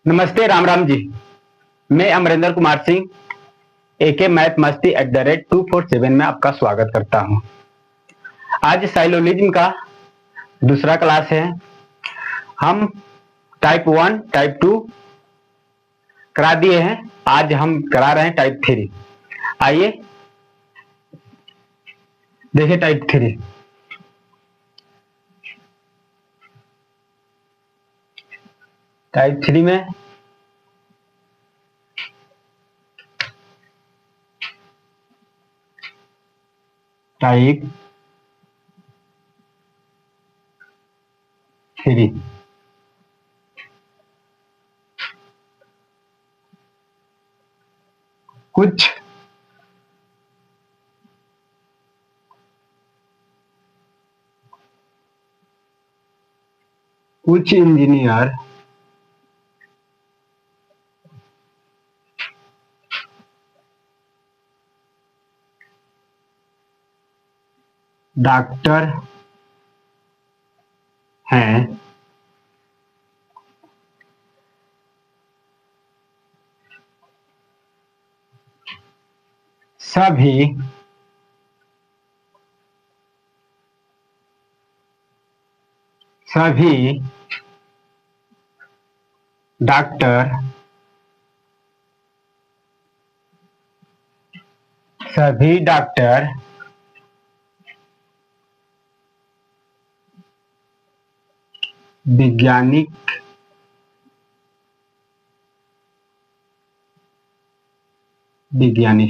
नमस्ते, राम राम जी। मैं अमरेंद्र कुमार सिंह एके मैथ मस्ती @247 में आपका स्वागत करता हूं। आज साइलोलिज्म का दूसरा क्लास है। हम टाइप 1 टाइप 2 करा दिए हैं, आज हम करा रहे हैं टाइप 3। आइए देखिए टाइप 3। टाइप 3 में टाइप 3 कुछ इंजीनियर डॉक्टर हैं, सभी डॉक्टर वैज्ञानिक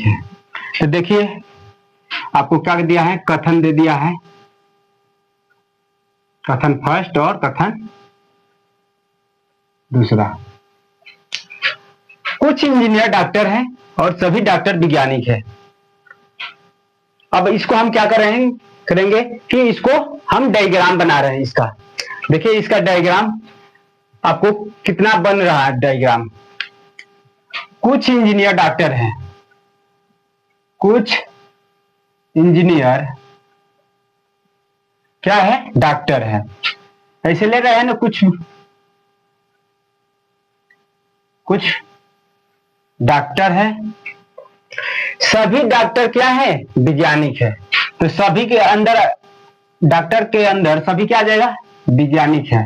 है। तो देखिए आपको क्या दिया है, कथन दे दिया है, कथन फर्स्ट और कथन दूसरा। कुछ इंजीनियर डॉक्टर हैं और सभी डॉक्टर वैज्ञानिक है। अब इसको हम क्या करेंगे कि इसको हम डायग्राम बना रहे हैं। इसका देखिए, इसका डायग्राम आपको कितना बन रहा है। डायग्राम कुछ इंजीनियर डॉक्टर हैं, कुछ इंजीनियर क्या है, डॉक्टर है। ऐसे ले रहे हैं ना, कुछ डॉक्टर है, सभी डॉक्टर क्या है, वैज्ञानिक है। तो सभी के अंदर, डॉक्टर के अंदर सभी क्या आ जाएगा, वैज्ञानिक है।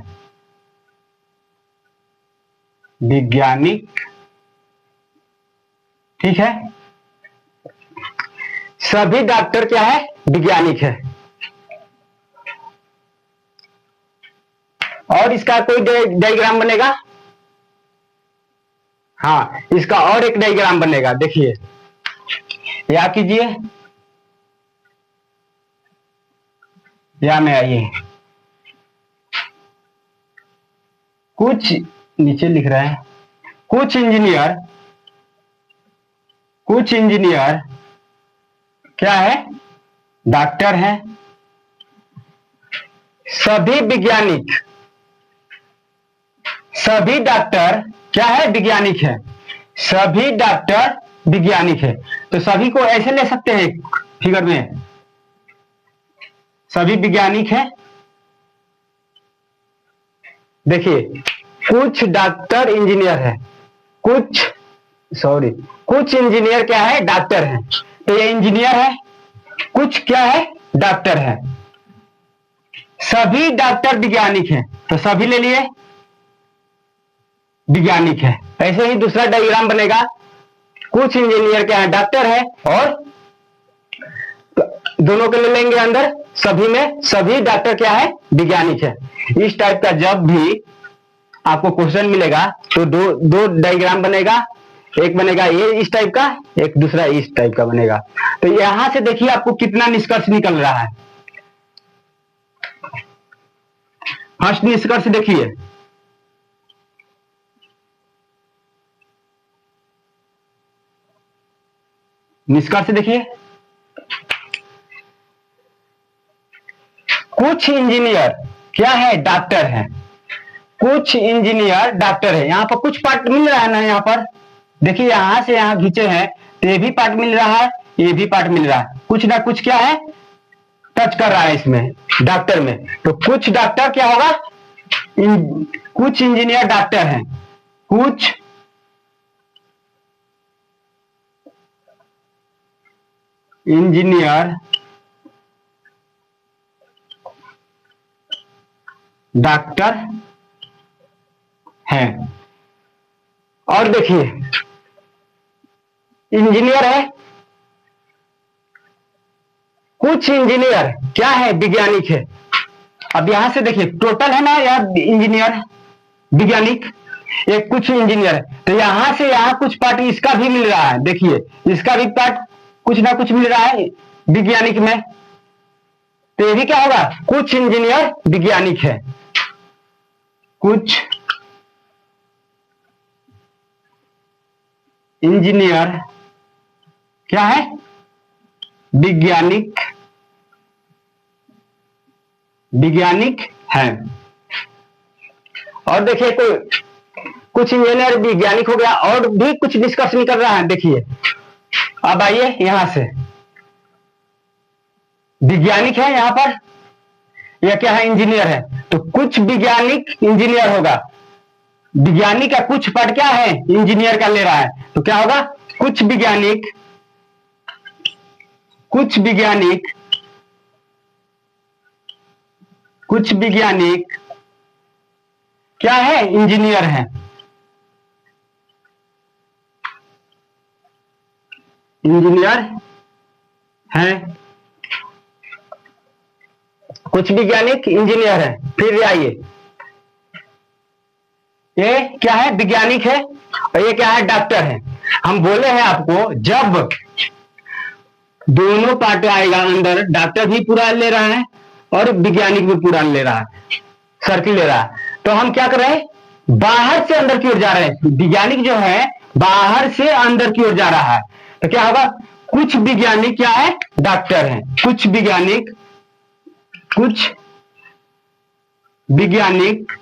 वैज्ञानिक, ठीक है। सभी डॉक्टर क्या है, वैज्ञानिक है। और इसका कोई डायग्राम बनेगा, हाँ, इसका और एक डायग्राम बनेगा। देखिए, या कीजिए, या में आइए, कुछ नीचे लिख रहे हैं, कुछ इंजीनियर क्या है, डॉक्टर है। सभी डॉक्टर क्या है, वैज्ञानिक है। सभी डॉक्टर वैज्ञानिक है। तो सभी को ऐसे ले सकते हैं फिगर में, सभी वैज्ञानिक है। देखिए, कुछ डॉक्टर इंजीनियर है, कुछ इंजीनियर क्या है, डॉक्टर है। तो ये इंजीनियर है, कुछ क्या है, डॉक्टर है। सभी डॉक्टर वैज्ञानिक है, तो सभी ले लिए, वैज्ञानिक है। ऐसे ही दूसरा डायग्राम बनेगा, कुछ इंजीनियर क्या है, डॉक्टर है, और दोनों के ले लेंगे अंदर, सभी में सभी डॉक्टर क्या है, वैज्ञानिक है। इस टाइप का जब भी आपको क्वेश्चन मिलेगा तो दो डायग्राम बनेगा। एक बनेगा ये इस टाइप का, एक दूसरा इस टाइप का बनेगा। तो यहां से देखिए आपको कितना निष्कर्ष निकल रहा है। फर्स्ट निष्कर्ष देखिए, कुछ इंजीनियर क्या है, डॉक्टर है। कुछ इंजीनियर डॉक्टर है। यहाँ पर कुछ पार्ट मिल रहा है ना, यहाँ पर देखिए, यहां से यहां खींचे हैं तो ये भी पार्ट मिल रहा है, ये भी पार्ट मिल रहा है। कुछ ना कुछ क्या है, टच कर रहा है इसमें, डॉक्टर में। तो कुछ डॉक्टर क्या होगा, कुछ इंजीनियर डॉक्टर हैं, कुछ इंजीनियर डॉक्टर हैं। और देखिए इंजीनियर है, कुछ इंजीनियर क्या है, वैज्ञानिक है। अब यहां से देखिए टोटल है ना, या इंजीनियर वैज्ञानिक, एक कुछ इंजीनियर है, तो यहां से यहां कुछ पार्ट इसका भी मिल रहा है। देखिए इसका भी पार्ट कुछ ना कुछ मिल रहा है वैज्ञानिक में, तो ये भी क्या होगा, कुछ इंजीनियर वैज्ञानिक है। कुछ इंजीनियर क्या है, वैज्ञानिक, वैज्ञानिक है। और देखिए कुछ इंजीनियर वैज्ञानिक हो गया, और भी कुछ डिस्कस निकल रहा है। देखिए अब आइए यहां से, वैज्ञानिक है यहां पर, यह क्या है, इंजीनियर है, तो कुछ वैज्ञानिक इंजीनियर होगा। वैज्ञानिक का कुछ पार्ट क्या है, इंजीनियर का ले रहा है, तो क्या होगा, कुछ वैज्ञानिक, कुछ वैज्ञानिक, कुछ वैज्ञानिक क्या है, इंजीनियर है। इंजीनियर है, कुछ वैज्ञानिक इंजीनियर है। फिर आइए, ये क्या है, वैज्ञानिक है, और ये क्या है, डॉक्टर है। हम बोले हैं आपको, जब दोनों पार्ट आएगा अंदर, डॉक्टर भी पूरा ले रहा है और वैज्ञानिक भी पूरा ले रहा है, सर्किल ले रहा है, तो हम क्या कर रहे हैं, बाहर से अंदर की ओर जा रहे हैं। वैज्ञानिक जो है बाहर से अंदर की ओर जा रहा है, तो क्या होगा, कुछ वैज्ञानिक क्या है, डॉक्टर है। कुछ वैज्ञानिक, कुछ वैज्ञानिक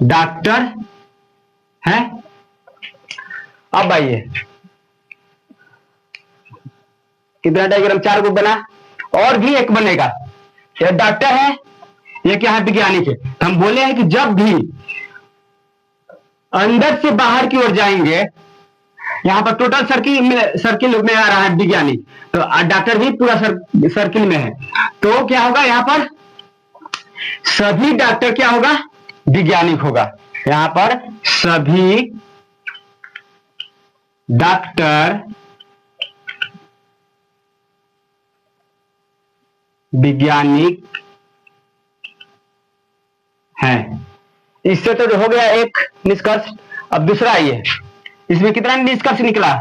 डॉक्टर है। अब आइए, कितना डायग्राम, 4 को बना, और भी एक बनेगा। ये डॉक्टर है, ये क्या है, वैज्ञानिक है। हम बोले हैं कि जब भी अंदर से बाहर की ओर जाएंगे, यहां पर टोटल सर्किल में आ रहा है वैज्ञानिक, तो डॉक्टर भी पूरा सर्किल में है, तो क्या होगा, यहां पर सभी डॉक्टर क्या होगा, वैज्ञानिक होगा। यहां पर सभी डॉक्टर वैज्ञानिक हैं। इससे तो हो गया एक निष्कर्ष। अब दूसरा आइए, इसमें कितना निष्कर्ष निकला,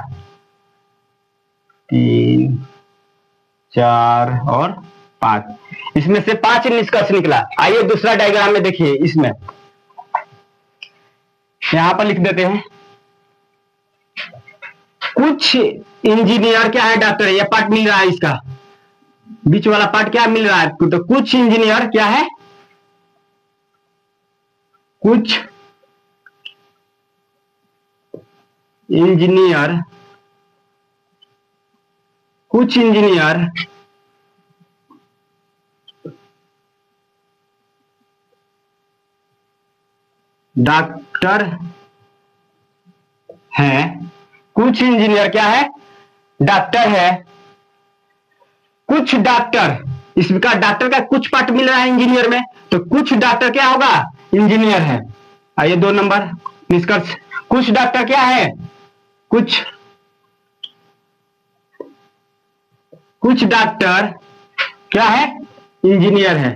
3, 4 और 5, इसमें से 5 निष्कर्ष निकला। आइए दूसरा डायग्राम में देखिए, इसमें यहां पर लिख देते हैं, कुछ इंजीनियर क्या है, डॉक्टर, यह पार्ट मिल रहा है, इसका बीच वाला पार्ट क्या मिल रहा है, तो कुछ इंजीनियर क्या है, कुछ इंजीनियर, कुछ इंजीनियर डॉक्टर हैं। कुछ इंजीनियर क्या है, डॉक्टर है। कुछ डॉक्टर, इसका डॉक्टर का कुछ पार्ट मिल रहा है इंजीनियर में, तो कुछ डॉक्टर क्या होगा, इंजीनियर है। आइए 2 नंबर निष्कर्ष, कुछ डॉक्टर क्या है, कुछ डॉक्टर क्या है, इंजीनियर है।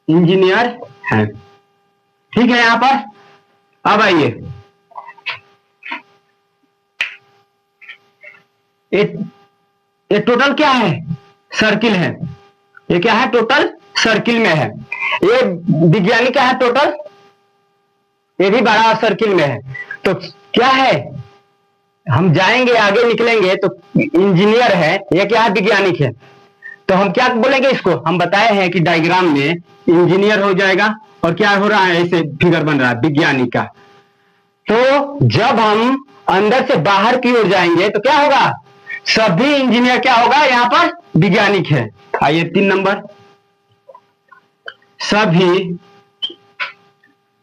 इंजीनियर है, ठीक है। यहां पर अब आइए, ये टोटल क्या है, सर्किल है। ये क्या है, टोटल सर्किल में है। ये विज्ञानिक क्या है, टोटल, ये भी बड़ा सर्किल में है। तो क्या है, हम जाएंगे आगे निकलेंगे तो इंजीनियर है, ये क्या है, वैज्ञानिक है। तो हम क्या बोलेंगे इसको, हम बताए हैं कि डायग्राम में इंजीनियर हो जाएगा, और क्या हो रहा है, ऐसे फिगर बन रहा है विज्ञानिक का। तो जब हम अंदर से बाहर की ओर जाएंगे तो क्या होगा, सभी इंजीनियर क्या होगा, यहां पर वैज्ञानिक है। आइए 3 नंबर, सभी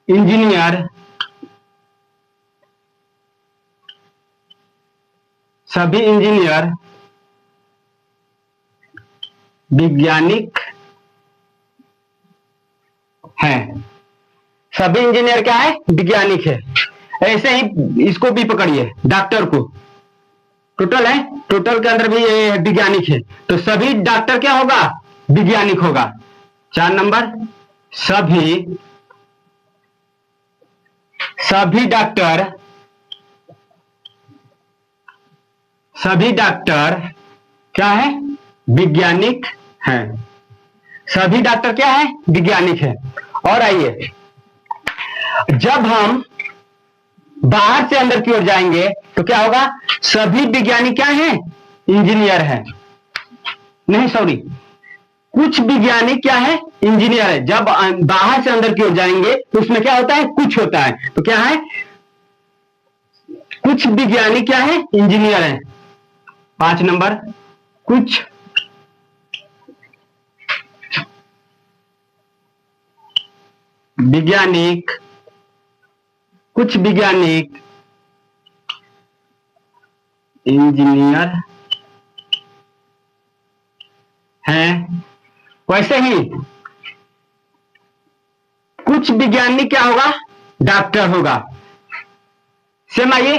इंजीनियर वैज्ञानिक हैं। सभी इंजीनियर क्या है? वैज्ञानिक है। ऐसे ही इसको भी पकड़िए, डॉक्टर को, टोटल है, टोटल के अंदर भी ये वैज्ञानिक है, तो सभी डॉक्टर क्या होगा? वैज्ञानिक होगा। 4 नंबर, सभी डॉक्टर क्या है? वैज्ञानिक हैं। सभी डॉक्टर क्या है? वैज्ञानिक है। और आइए, जब हम बाहर से अंदर की ओर जाएंगे तो क्या होगा? सभी वैज्ञानिक क्या हैं? इंजीनियर हैं। नहीं, सॉरी, कुछ वैज्ञानिक क्या है? इंजीनियर है। जब बाहर से अंदर की ओर जाएंगे तो उसमें क्या होता है? कुछ होता है। तो क्या है? कुछ वैज्ञानिक क्या है? इंजीनियर है। 5 नंबर, कुछ वैज्ञानिक इंजीनियर हैं। वैसे ही कुछ वैज्ञानिक क्या होगा? डॉक्टर होगा। सेम आइए,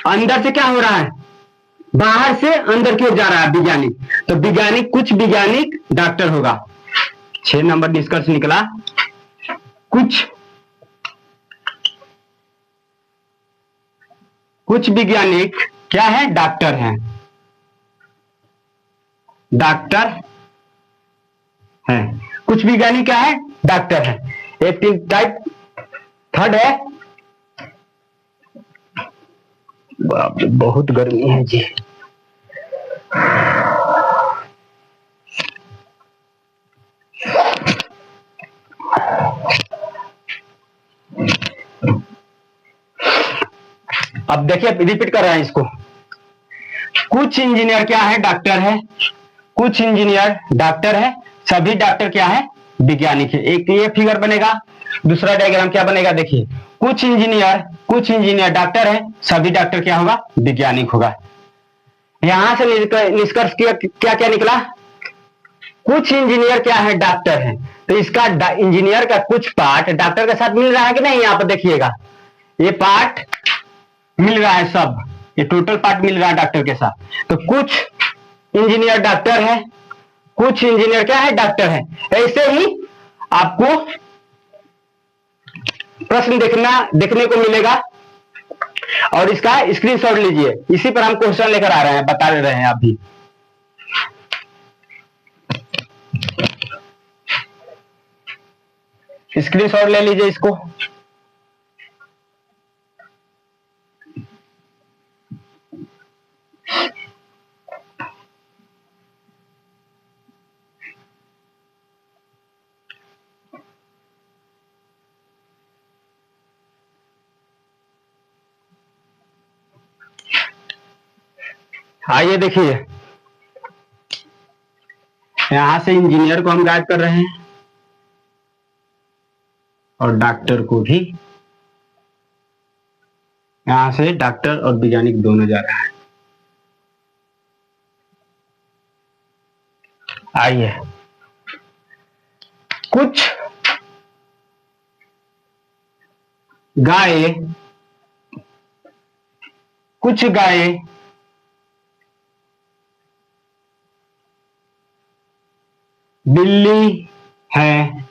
अंदर से क्या हो रहा है? बाहर से अंदर की ओर जा रहा है वैज्ञानिक, तो वैज्ञानिक, कुछ वैज्ञानिक डॉक्टर होगा। 6 नंबर निष्कर्ष निकला, कुछ वैज्ञानिक क्या है? डॉक्टर हैं। कुछ वैज्ञानिक क्या है? डॉक्टर है। एक टाइप थर्ड है, बाप रे बहुत गर्मी है जी। अब देखिए, रिपीट कर रहे हैं इसको। कुछ इंजीनियर क्या है? डॉक्टर है। कुछ इंजीनियर डॉक्टर है। सभी डॉक्टर क्या है? वैज्ञानिक है। एक ये फिगर बनेगा, दूसरा डायग्राम क्या बनेगा? देखिए, कुछ इंजीनियर डॉक्टर है, सभी डॉक्टर क्या होगा? वैज्ञानिक होगा। यहां से निष्कर्ष क्या क्या निकला? कुछ इंजीनियर क्या है? डॉक्टर है। तो इसका इंजीनियर का कुछ पार्ट डॉक्टर के साथ मिल रहा है कि नहीं? यहां पर देखिएगा, ये पार्ट मिल रहा है, सब ये टोटल पार्ट मिल रहा है डॉक्टर के साथ। तो कुछ इंजीनियर डॉक्टर है, कुछ इंजीनियर क्या है? डॉक्टर है। ऐसे ही आपको प्रश्न देखने को मिलेगा, और इसका स्क्रीनशॉट लीजिए। इसी पर हम क्वेश्चन लेकर आ रहे हैं, बता रहे हैं आप भी। स्क्रीनशॉट ले लीजिए इसको। आइए देखिए, यहां से इंजीनियर को हम गायब कर रहे हैं और डॉक्टर को भी। यहां से डॉक्टर और वैज्ञानिक दोनों जा रहा है। आइए, कुछ गाय बिल्ली है।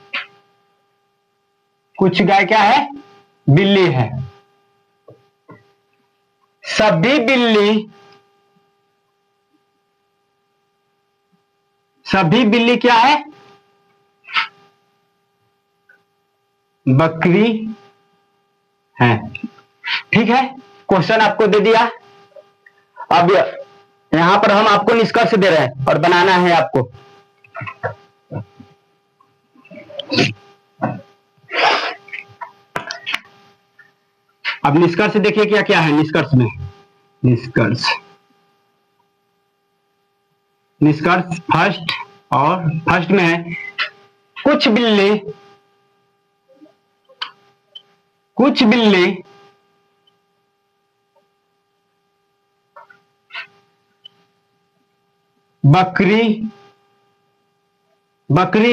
कुछ गाय क्या है? बिल्ली है। सभी बिल्ली क्या है? बकरी है। ठीक है, क्वेश्चन आपको दे दिया। अब यहां पर हम आपको निष्कर्ष दे रहे हैं और बनाना है आपको। अब निष्कर्ष देखिए क्या क्या है निष्कर्ष में। निष्कर्ष फर्स्ट में है, कुछ बिल्ली कुछ बिल्ली बकरी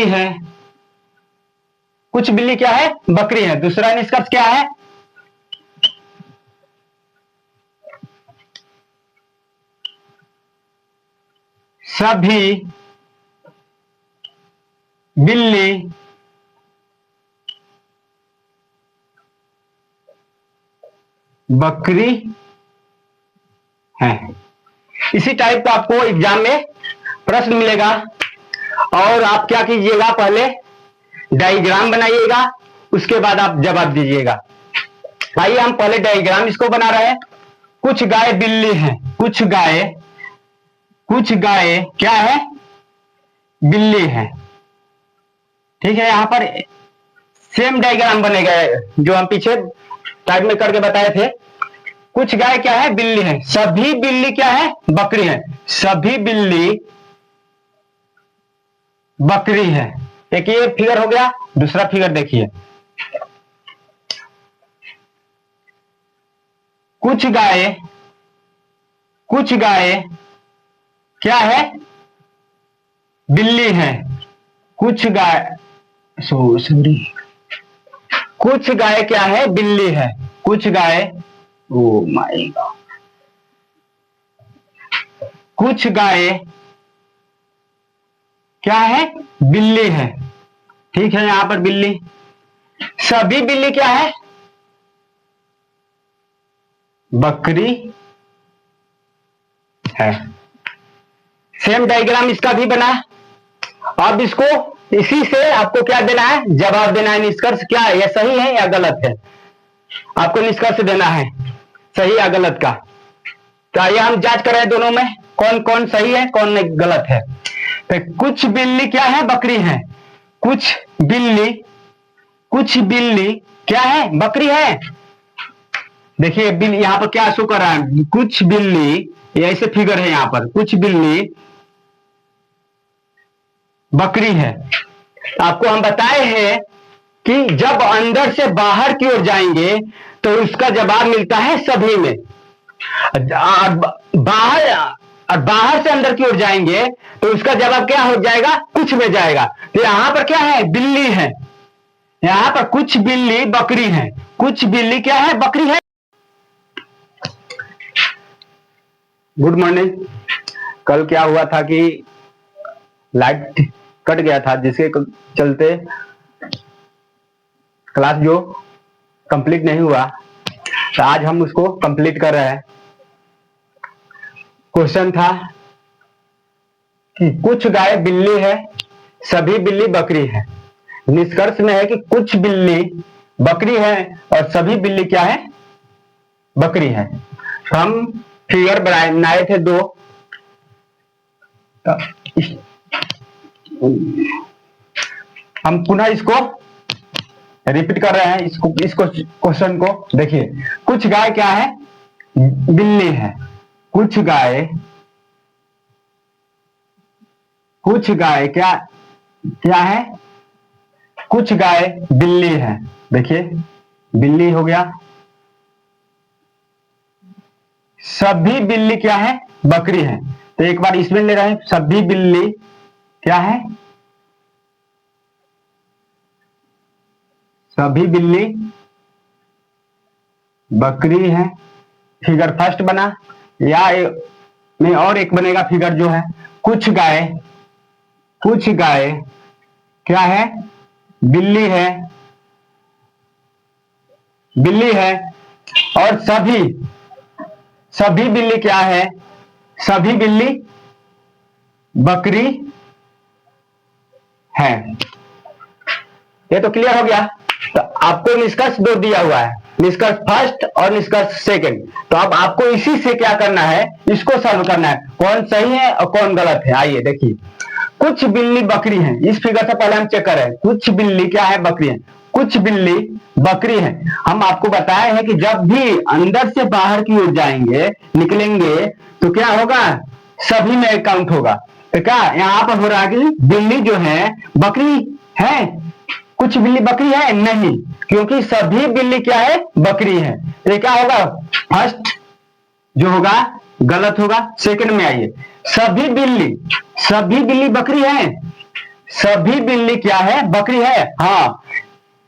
है, कुछ बिल्ली क्या है, बकरी है। दूसरा निष्कर्ष क्या है, सभी बिल्ली बकरी है। इसी टाइप का आपको एग्जाम में प्रश्न मिलेगा और आप क्या कीजिएगा, पहले डायग्राम बनाइएगा, उसके बाद आप जवाब दीजिएगा। आइए हम पहले डायग्राम इसको बना रहे हैं। कुछ गाय बिल्ली हैं, कुछ गाय क्या है, बिल्ली है। ठीक है, यहां पर सेम डायग्राम बनेगा जो हम पीछे टाइप में करके बताए थे। कुछ गाय क्या है, बिल्ली है। सभी बिल्ली क्या है, बकरी है। सभी बिल्ली बकरी है। एक ये फिगर हो गया। दूसरा फिगर देखिए, कुछ गाय क्या है, बिल्ली है। कुछ गाय कुछ गाय क्या है, बिल्ली है। कुछ गाय, ओ माय गॉड, कुछ गाय क्या है, बिल्ली है। ठीक है, यहां पर बिल्ली। सभी बिल्ली क्या है, बकरी है। सेम डायग्राम इसका भी बना। अब इसको इसी से आपको क्या देना है, जवाब देना है। निष्कर्ष क्या है, यह सही है या गलत है, आपको निष्कर्ष देना है सही या गलत का। तो आइए हम जांच करें दोनों में कौन कौन सही है कौन गलत है। तो कुछ बिल्ली क्या है, बकरी है। कुछ बिल्ली क्या है, बकरी है। देखिए बिल्ली यहां पर क्या शो कर रहा है, कुछ बिल्ली, ऐसे फिगर है यहां पर, कुछ बिल्ली बकरी है। आपको हम बताए हैं कि जब अंदर से बाहर की ओर जाएंगे तो उसका जवाब मिलता है सभी में। बाहर से अंदर की ओर जाएंगे तो उसका जवाब क्या हो जाएगा, कुछ में जाएगा। तो यहां पर क्या है, बिल्ली है। यहां पर कुछ बिल्ली बकरी है। कुछ बिल्ली क्या है, बकरी है। Good morning. कल क्या हुआ था कि लाइट कट गया था, जिसके चलते क्लास जो कंप्लीट नहीं हुआ, तो आज हम उसको कंप्लीट कर रहे हैं। क्वेश्चन था कि कुछ गाय बिल्ली है, सभी बिल्ली बकरी है। निष्कर्ष में है कि कुछ बिल्ली बकरी है और सभी बिल्ली क्या है, बकरी है। तो हम फिगर बनाए थे दो। हम पुनः इसको रिपीट कर रहे हैं, इसको क्वेश्चन को देखिए। कुछ गाय क्या है, बिल्ली है। कुछ गाय क्या है, कुछ गाय बिल्ली है। देखिए बिल्ली हो गया। सभी बिल्ली क्या है, बकरी है। तो एक बार इसमें ले रहे हैं, सभी बिल्ली क्या है, सभी बिल्ली बकरी है। फिगर फर्स्ट बना। या में और एक बनेगा फिगर जो है, कुछ गाय क्या है, बिल्ली है और सभी बिल्ली क्या है, सभी बिल्ली बकरी है। ये तो क्लियर हो गया। तो आपको निष्कर्ष दो दिया हुआ है, निष्कर्ष फर्स्ट और निष्कर्ष सेकंड। तो अब आपको इसी से क्या करना है, इसको सॉल्व करना है, कौन सही है और कौन गलत है। आइए देखिए, कुछ बिल्ली बकरी है। इस फिगर से पहले हम चेक करें, कुछ बिल्ली क्या है, बकरी है। कुछ बिल्ली बकरी है। हम आपको बताए हैं कि जब भी अंदर से बाहर की ओर जाएंगे, निकलेंगे, तो क्या होगा, सभी में काउंट होगा। तो क्या यहां पर हो रहा है कि बिल्ली जो है, बकरी है। कुछ बिल्ली बकरी है? नहीं, क्योंकि सभी बिल्ली क्या है? बकरी है। तो क्या होगा? फर्स्ट जो होगा गलत होगा। सेकंड में आइए, सभी बिल्ली बकरी है? सभी बिल्ली क्या है? बकरी है। हाँ,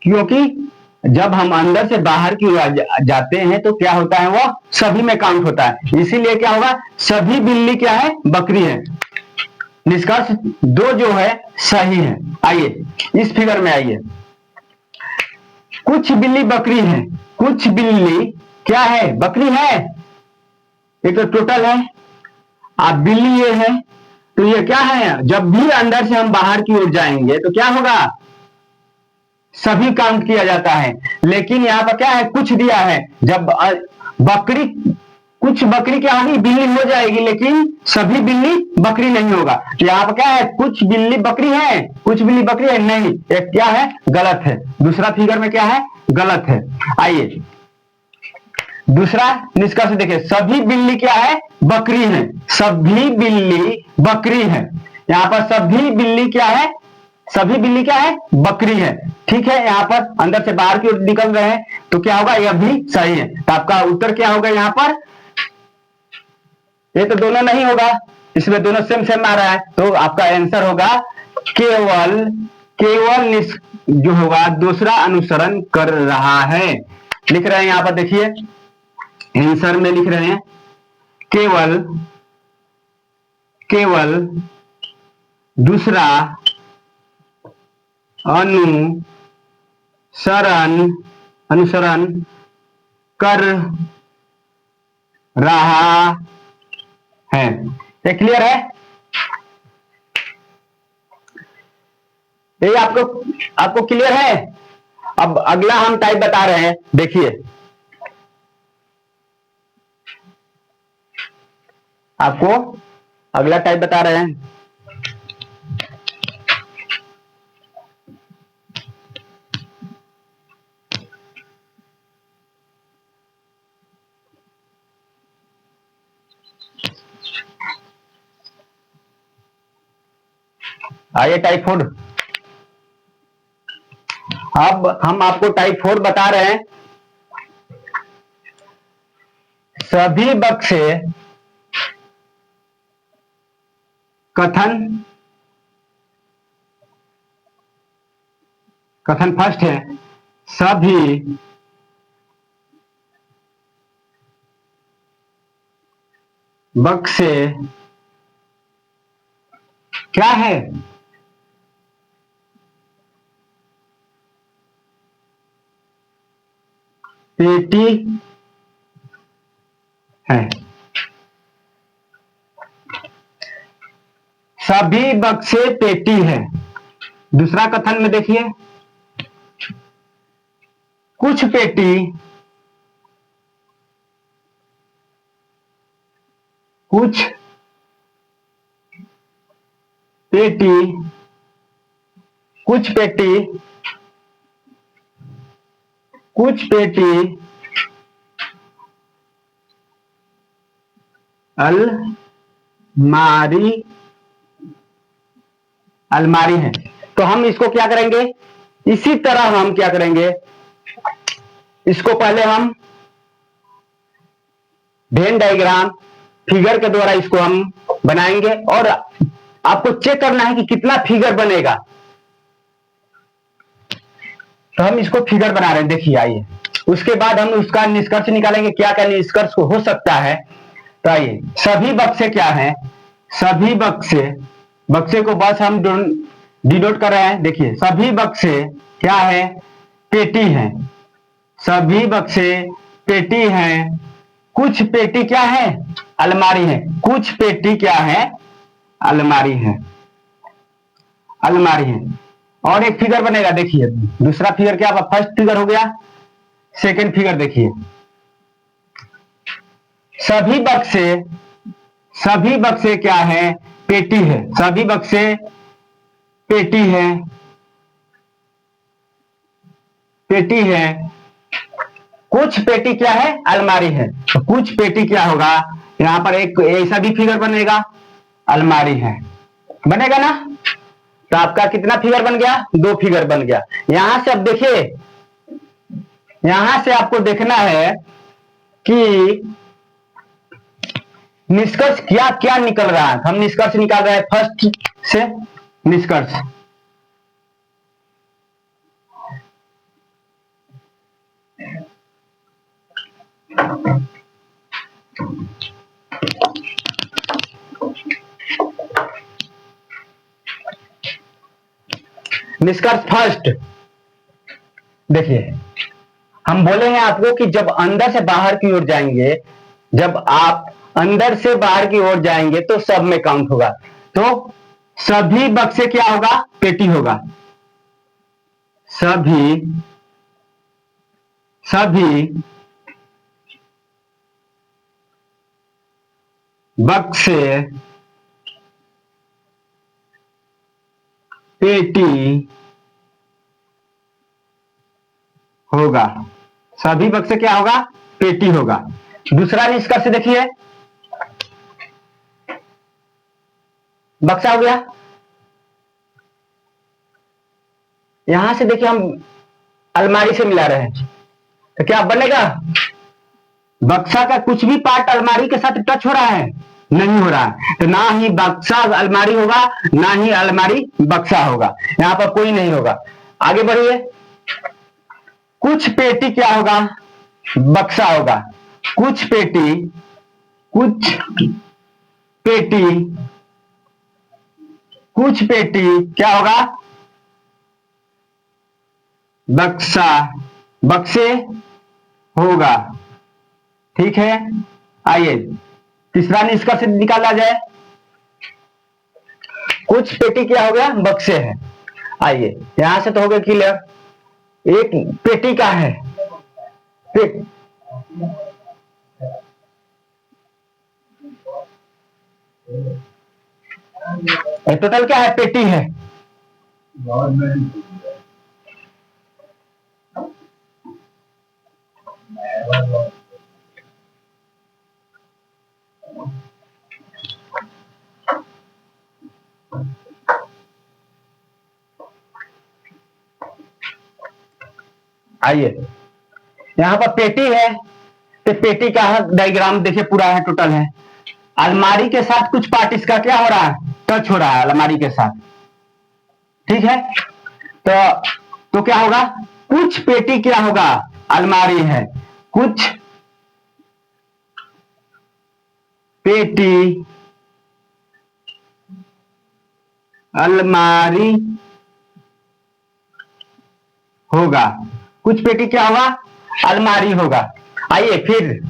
क्योंकि जब हम अंदर से बाहर की ओर जाते हैं तो क्या होता है? वो सभी में काउंट होता है, इसीलिए क्या होगा? सभी बिल्ली क्या है? बकरी है। निष्कर्ष दो जो है सही है। आइए इस फिगर में आइए, कुछ बिल्ली बकरी है, कुछ बिल्ली क्या है? बकरी है। ये तो टोटल है, आप बिल्ली ये है, तो ये क्या है? जब भी अंदर से हम बाहर की ओर जाएंगे तो क्या होगा? सभी काउंट किया जाता है। लेकिन यहाँ पर क्या है? कुछ दिया है। जब बकरी, कुछ बकरी क्या होगी? बिल्ली हो जाएगी, लेकिन सभी बिल्ली बकरी नहीं होगा। तो यहाँ पर क्या है? कुछ बिल्ली बकरी है, कुछ बिल्ली बकरी है नहीं, एक क्या है? गलत है। दूसरा फिगर में क्या है? गलत है। आइए दूसरा निष्कर्ष देखिए, सभी बिल्ली क्या है? बकरी है। सभी बिल्ली बकरी है। यहाँ पर सभी बिल्ली क्या है? सभी बिल्ली क्या है? बकरी है। ठीक है, यहाँ पर अंदर से बाहर की ओर निकल रहे हैं तो क्या होगा? यह भी सही है। तो आपका उत्तर क्या होगा? यहाँ पर ये तो दोनों नहीं होगा, इसमें दोनों सेम सेम आ रहा है, तो आपका आंसर होगा केवल जो होगा दूसरा अनुसरण कर रहा है। लिख रहे हैं यहाँ पर, देखिए आंसर में लिख रहे हैं केवल दूसरा अनुसरण कर रहा है। ये क्लियर है? ये आपको क्लियर है? अब अगला हम टाइप बता रहे हैं, देखिए आपको अगला टाइप बता रहे हैं। आइए टाइप 4। अब हम आपको टाइप 4 बता रहे हैं। सभी बक्से कथन फर्स्ट है, सभी बक्से क्या है? पेटी है। सभी बक्से पेटी है। दूसरा कथन में देखिए, कुछ पेटी अलमारी है। तो हम इसको क्या करेंगे? इसी तरह हम क्या करेंगे? इसको पहले हम वेन डायग्राम फिगर के द्वारा इसको हम बनाएंगे और आपको चेक करना है कि कितना फिगर बनेगा। तो हम इसको फिगर बना रहे हैं, देखिए आइए। उसके बाद हम उसका निष्कर्ष निकालेंगे, क्या क्या निष्कर्ष हो सकता है। तो आइए, सभी बक्से क्या है? सभी बक्से को बस हम डिनोट कर रहे हैं। देखिए सभी बक्से क्या है? पेटी है। सभी बक्से पेटी हैं। कुछ पेटी क्या है? अलमारी है। कुछ पेटी क्या है? अलमारी है। और एक फिगर बनेगा, देखिए दूसरा फिगर क्या? फर्स्ट फिगर हो गया, सेकंड फिगर देखिए, सभी बक्से क्या है? पेटी है। सभी बक्से पेटी है। कुछ पेटी क्या है? अलमारी है। तो कुछ पेटी क्या होगा? यहां पर एक ऐसा भी फिगर बनेगा, अलमारी है, बनेगा ना? तो आपका कितना फिगर बन गया? 2 फिगर बन गया। यहां से अब देखिए, यहां से आपको देखना है कि निष्कर्ष क्या क्या निकल रहा है। हम निष्कर्ष निकाल रहे हैं फर्स्ट से। निष्कर्ष निष्कर्ष फर्स्ट देखिए, हम बोले हैं आपको कि जब अंदर से बाहर की ओर जाएंगे, जब आप अंदर से बाहर की ओर जाएंगे तो सब में काउंट होगा। तो सभी बक्से क्या होगा? पेटी होगा। सभी बक्से पेटी होगा। सभी बक्से क्या होगा? पेटी होगा। दूसरा निष्कर्ष देखिए, बक्सा हो गया। यहां से देखिए हम अलमारी से मिला रहे हैं, तो क्या बनेगा? बक्सा का कुछ भी पार्ट अलमारी के साथ टच हो रहा है? नहीं हो रहा है। तो ना ही बक्सा अलमारी होगा, ना ही अलमारी बक्सा होगा। यहां पर कोई नहीं होगा। आगे बढ़िए, कुछ पेटी क्या होगा? बक्सा होगा। कुछ पेटी कुछ पेटी क्या होगा? बक्से होगा। ठीक है, आइए तीसरा निष्कर्ष निकाला जाए। कुछ पेटी क्या हो गया? बक्से है। आइए यहां से तो हो गया क्लियर। एक पेटी का है, टोटल क्या है? पेटी है। आइए यहां पर पेटी है, तो पेटी का डायग्राम देखिए पूरा है, टोटल है। अलमारी के साथ कुछ पार्ट इसका क्या हो रहा है? टच हो रहा है अलमारी के साथ। ठीक है, तो क्या होगा? कुछ पेटी क्या होगा? अलमारी है। कुछ पेटी अलमारी होगा। कुछ पेटी क्या होगा? अलमारी होगा। आइए फिर,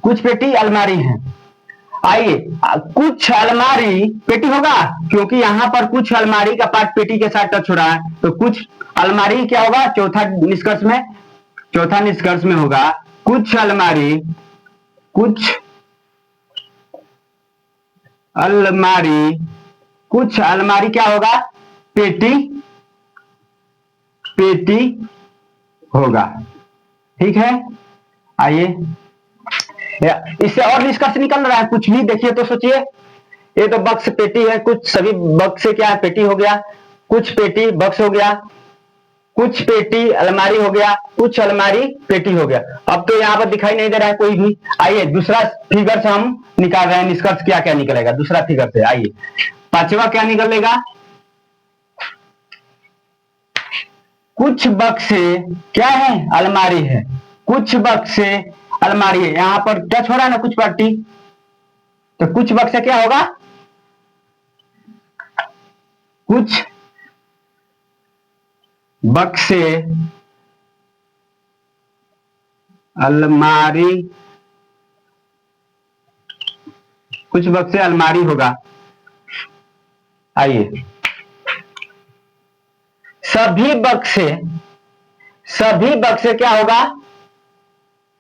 कुछ पेटी अलमारी है। आइए कुछ अलमारी पेटी होगा, क्योंकि यहां पर कुछ अलमारी का पार्ट पेटी के साथ टच हो रहा है, तो कुछ अलमारी क्या होगा? चौथा निष्कर्ष में होगा कुछ अलमारी कुछ अलमारी क्या होगा? पेटी होगा। ठीक है, आइए इससे और निष्कर्ष निकल रहा है कुछ भी? देखिए तो सोचिए, ये तो बक्स पेटी है, कुछ सभी बक्स से क्या है? पेटी हो गया। कुछ पेटी बक्स हो गया। कुछ पेटी अलमारी हो गया। कुछ अलमारी पेटी हो गया। अब तो यहाँ पर दिखाई नहीं दे रहा है कोई भी। आइए दूसरा फिगर से हम निकाल रहे हैं निष्कर्ष क्या क्या निकलेगा दूसरा फिगर से। आइए पांचवा क्या निकलेगा? कुछ बक्से क्या है? अलमारी है। कुछ बक्से अलमारी है। यहां पर टच हो रहा है ना कुछ पार्टी, तो कुछ बक्से क्या होगा? कुछ बक्से अलमारी, कुछ बक्से अलमारी होगा। आइए सभी बक्से क्या होगा?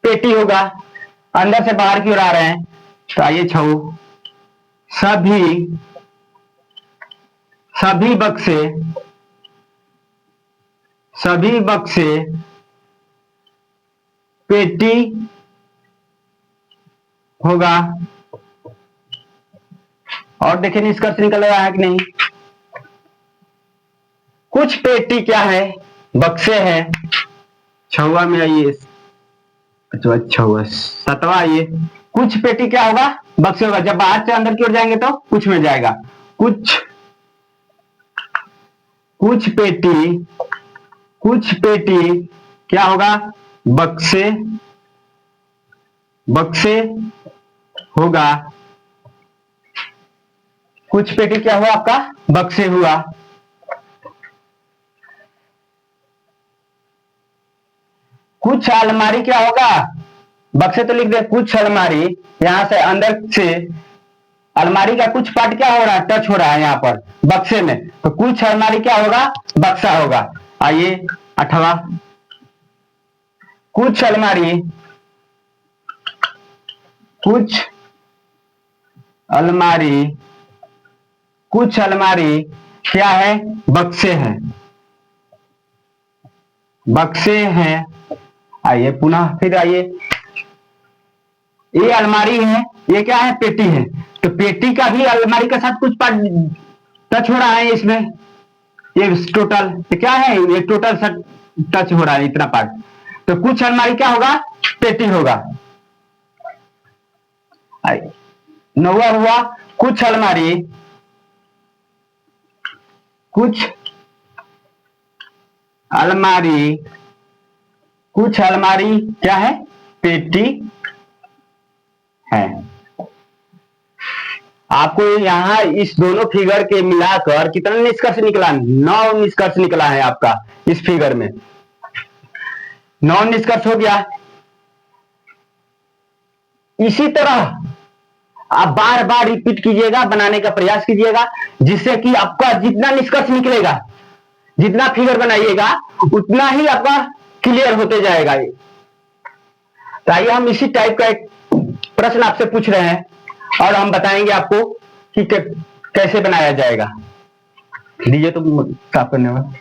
पेटी होगा। अंदर से बाहर की ओर आ रहे हैं, तो आइए सभी बक्से पेटी होगा। और देखिए निष्कर्ष निकल रहा है कि नहीं? कुछ पेटी क्या है, बक्से हैं। छवा में आइए, अच्छा हुआ सतवा आइए। कुछ पेटी क्या होगा, बक्से होगा। जब बाहर से अंदर की ओर जाएंगे तो कुछ में जाएगा। कुछ पेटी, कुछ पेटी क्या होगा, बक्से, बक्से होगा। कुछ पेटी क्या हुआ आपका, बक्से हुआ। कुछ अलमारी क्या होगा, बक्से तो लिख दे, कुछ अलमारी। यहां से अंदर से अलमारी का कुछ पार्ट क्या हो रहा है, टच हो रहा है यहाँ पर बक्से में, तो कुछ अलमारी क्या होगा, बक्सा होगा। आइए 8वां, कुछ अलमारी, कुछ अलमारी, कुछ अलमारी क्या है, बक्से हैं, बक्से हैं। आइए पुनः फिर आइए, ये अलमारी है, ये क्या है, पेटी है। तो पेटी का भी अलमारी के साथ कुछ पार्ट टच हो रहा है इसमें, ये टोटल तो क्या है, ये टोटल टच हो रहा है इतना पार्ट। तो कुछ अलमारी क्या होगा, पेटी होगा। 9वां हुआ, कुछ अलमारी, कुछ अलमारी, कुछ अलमारी क्या है, पेटी है। आपको यहाँ इस दोनों फिगर के मिलाकर कितना निष्कर्ष निकला, 9 निष्कर्ष निकला है आपका इस फिगर में। 9 निष्कर्ष हो गया। इसी तरह आप बार बार रिपीट कीजिएगा, बनाने का प्रयास कीजिएगा, जिससे कि आपका जितना निष्कर्ष निकलेगा, जितना फिगर बनाइएगा, उतना ही आपका क्लियर होते जाएगा। तो आइए हम इसी टाइप का एक प्रश्न आपसे पूछ रहे हैं और हम बताएंगे आपको कि कैसे बनाया जाएगा। लीजिए तो साफ करने वाला।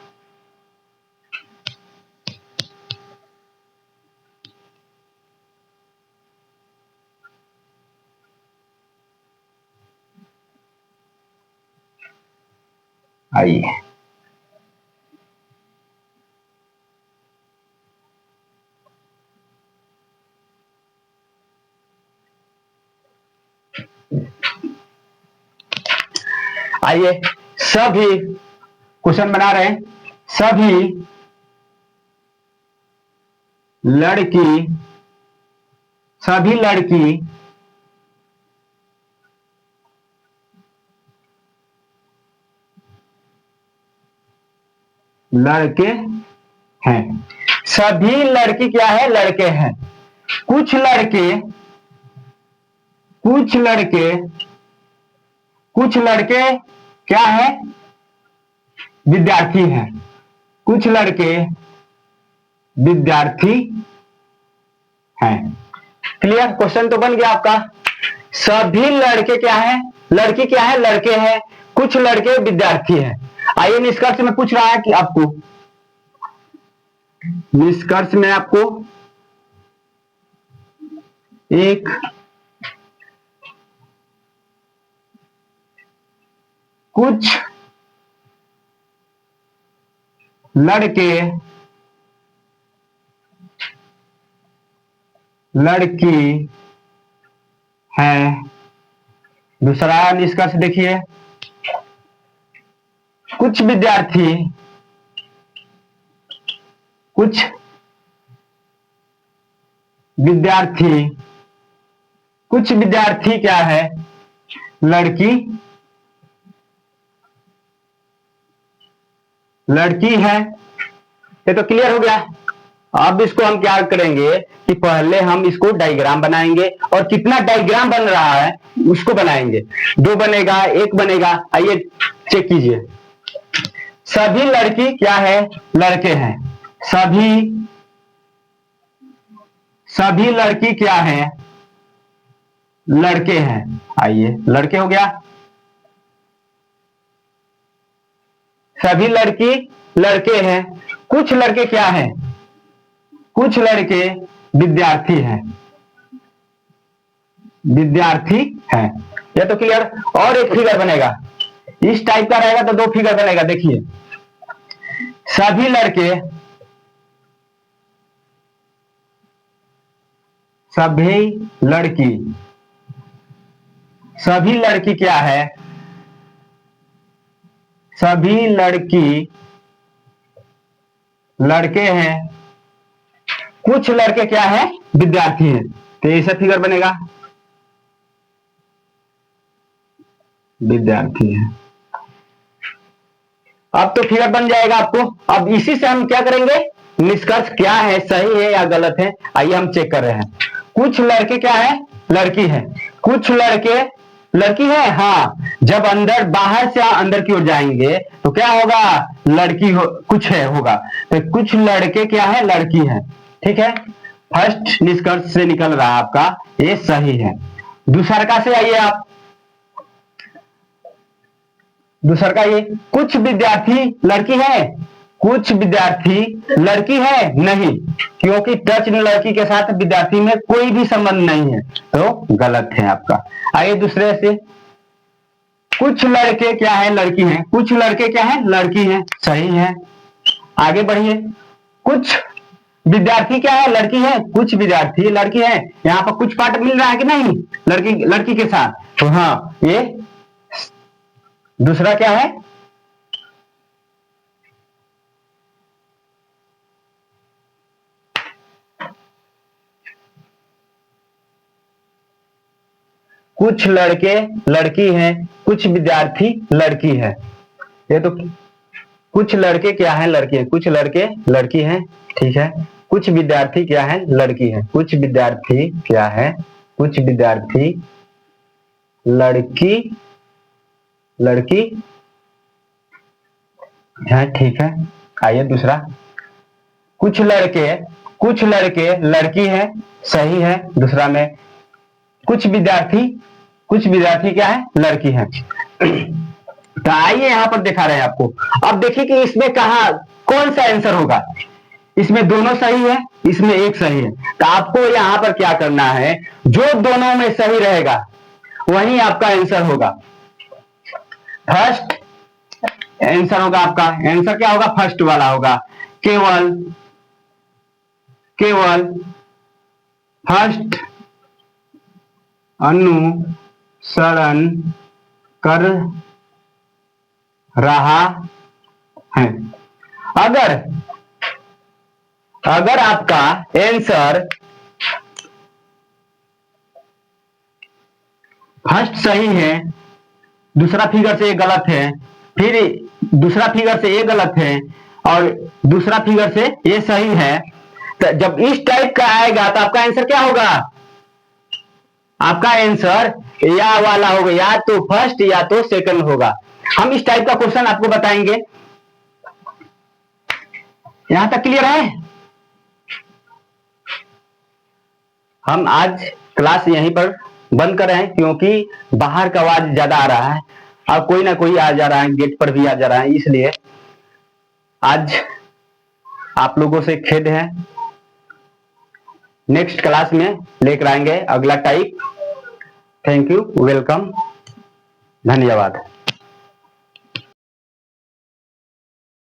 आइए आइए सभी क्वेश्चन बना रहे हैं। सभी लड़की, सभी लड़की लड़के हैं। सभी लड़की क्या है, लड़के हैं। कुछ लड़के, कुछ लड़के, कुछ लड़के क्या है, विद्यार्थी हैं। कुछ लड़के विद्यार्थी हैं। क्लियर, क्वेश्चन तो बन गया आपका। सभी लड़के क्या है, लड़की क्या है, लड़के हैं। कुछ लड़के विद्यार्थी हैं। आइए निष्कर्ष में पूछ रहा है कि आपको, निष्कर्ष में आपको एक कुछ लड़के, लड़की हैं। दूसरा निष्कर्ष देखिए, कुछ विद्यार्थी, कुछ विद्यार्थी, कुछ विद्यार्थी क्या है, लड़की, लड़की है। ये तो क्लियर हो गया। अब इसको हम क्या करेंगे कि पहले हम इसको डायग्राम बनाएंगे और कितना डायग्राम बन रहा है उसको बनाएंगे। 2 बनेगा, 1 बनेगा। आइए चेक कीजिए। सभी लड़की क्या है, लड़के हैं। सभी, सभी लड़की क्या है, लड़के हैं। आइए लड़के हो गया। सभी लड़की लड़के हैं। कुछ लड़के क्या हैं, कुछ लड़के विद्यार्थी हैं, विद्यार्थी हैं। ये तो क्लियर। और एक फिगर बनेगा, इस टाइप का रहेगा तो 2 फिगर बनेगा। देखिए सभी लड़के, सभी लड़की, सभी लड़की क्या है, सभी लड़की लड़के हैं, कुछ लड़के क्या है, विद्यार्थी हैं। तो ऐसा फिगर बनेगा, विद्यार्थी है। अब तो फिगर बन जाएगा आपको। अब इसी से हम क्या करेंगे, निष्कर्ष क्या है, सही है या गलत है, आइए हम चेक कर रहे हैं। कुछ लड़के क्या है, लड़की है, कुछ लड़के लड़की है। हाँ, जब अंदर, बाहर से अंदर की ओर जाएंगे तो क्या होगा, लड़की कुछ है होगा। तो कुछ लड़के क्या है, लड़की है। ठीक है, फर्स्ट निष्कर्ष से निकल रहा है आपका, ये सही है। दूसरा से आइए आप, दूसरा का ये, कुछ विद्यार्थी लड़की है, कुछ विद्यार्थी लड़की है नहीं, क्योंकि टच लड़की के साथ विद्यार्थी में कोई भी संबंध नहीं है, तो गलत है आपका। आइए दूसरे से, कुछ लड़के क्या है, लड़की है, कुछ लड़के क्या है, लड़की है, सही है। आगे बढ़िए, कुछ विद्यार्थी क्या है, लड़की है, कुछ विद्यार्थी लड़की है। यहाँ पर कुछ पार्ट मिल रहा है कि नहीं, लड़की के साथ, तो हाँ, ये दूसरा क्या है, कुछ लड़के लड़की हैं, कुछ विद्यार्थी लड़की है। ये तो कुछ लड़के क्या है, लड़की है, कुछ लड़के लड़की हैं। ठीक है, कुछ विद्यार्थी क्या है, लड़की है, कुछ विद्यार्थी क्या है, कुछ विद्यार्थी लड़की लड़की है। ठीक है, आइए दूसरा, कुछ लड़के लड़की है, सही है। दूसरा में कुछ विद्यार्थी क्या है, लड़की है। तो आइए यहां पर दिखा रहे हैं आपको। अब देखिए कि इसमें कहा कौन सा आंसर होगा, इसमें दोनों सही है, इसमें एक सही है। तो आपको यहां पर क्या करना है, जो दोनों में सही रहेगा वही आपका आंसर होगा। फर्स्ट आंसर होगा आपका, आंसर क्या होगा, फर्स्ट वाला होगा, केवल फर्स्ट अनुसरण कर रहा है। अगर आपका आंसर फर्स्ट सही है, दूसरा फिगर से ये गलत है, फिर दूसरा फिगर से ये गलत है, और दूसरा फिगर से ये सही है, तो जब इस टाइप का आएगा तो आपका आंसर क्या होगा, आपका आंसर या वाला होगा, या तो फर्स्ट या तो सेकंड होगा। हम इस टाइप का क्वेश्चन आपको बताएंगे। यहां तक क्लियर है? हम आज क्लास यहीं पर बंद कर रहे हैं, क्योंकि बाहर का आवाज ज्यादा आ रहा है और कोई ना कोई आ जा रहा है, गेट पर भी आ जा रहा है, इसलिए आज आप लोगों से खेद है। नेक्स्ट क्लास में लेकर आएंगे अगला टाइप। थैंक यू, वेलकम, धन्यवाद।